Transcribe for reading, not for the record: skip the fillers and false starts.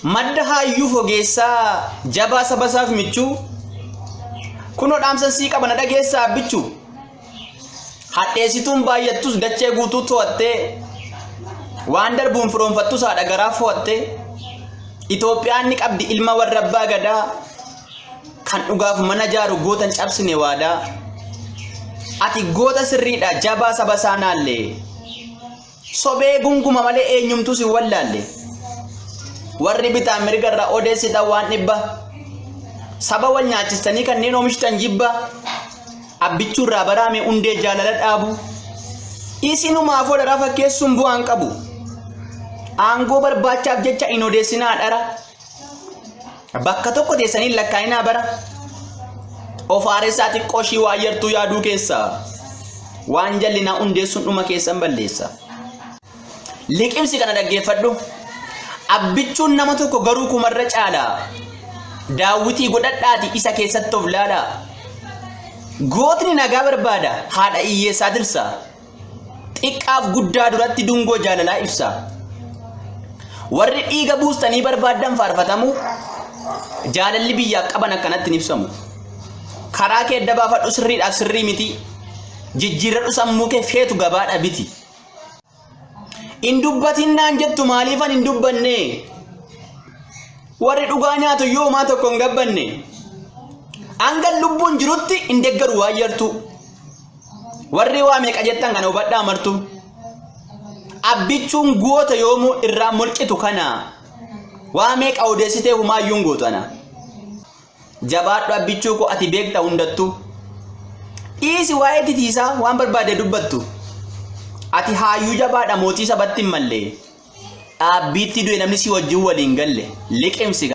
madda hayyuu fogeessaa jabaa sabasaaf michuu kunoo dhaamsan sii qabana dhageessaa bichuu hadheessituun baay'attus dachee guutuu to'attee waan darbuun firoonfattus haadha garaa fo'attee Itoophiyaan ni qabdi ilma warra abbaa gadaa kan dhugaaf mana jaaru gootan cabsine waadaa ati goota sirriidha jabaa sabasaanaallee sobee gunguma malee eenyumtu si wallaalle warri bitaa mirgarra odeessita waan dhibba saba wal nyaachistanii kanneen oomishtan jibba abbichuurraa baraame undee jaalala dhaabu isinumaaf odara fakkeessuun bu'aan qabu aangoo barbaachaaf jecha hin odeessinaa dhara bakka tokko teessanii lakkaa'inaa bara of aareessaa xiqqooshii waayyartuu yaaduu keessaa waan jallinaa hundeessuun dhuma keessan balleessa liqimsi kana dhaggeeffadhu abbichuun nama tokko garuu kumarra caala daawwitii godhadhaati isa keessatti of laala gootni nagaa barbaada haadha hiyyeessaa dirsa xiqqaaf guddaa duratti dungoo jaalalaa ibsa warri dhiiga buustanii barbaadan faarfatamu jaalalli biyyaaf qaban akkanatti ibsamu karaa kee adda baafadhu sirriidhaaf sirrii miti jijjiirradhu sammuu kee feetu gabaadha biti in dubbatinnaan jettu maaliifan hin dubbanne warri dhugaa nyaatu yoomaa tokko hin gabbanne hangan lubbuun jirutti hin deeggaru waayyartu warri waa meeqa jettan kana hubadhaa martu abbichuun goota yoomuu irraa mulqitu kana waa meeqa odeessitee humaayyuun gootana jabaadhu abbichuu ko ati beekta hundattu dhiisi waa'ee titiisaa waan barbaade dubbattu ati hayyuu jabaadha mootii sabatti hin mallee dhaabbiitti du'e namni si wajjin waliin galle liqimsi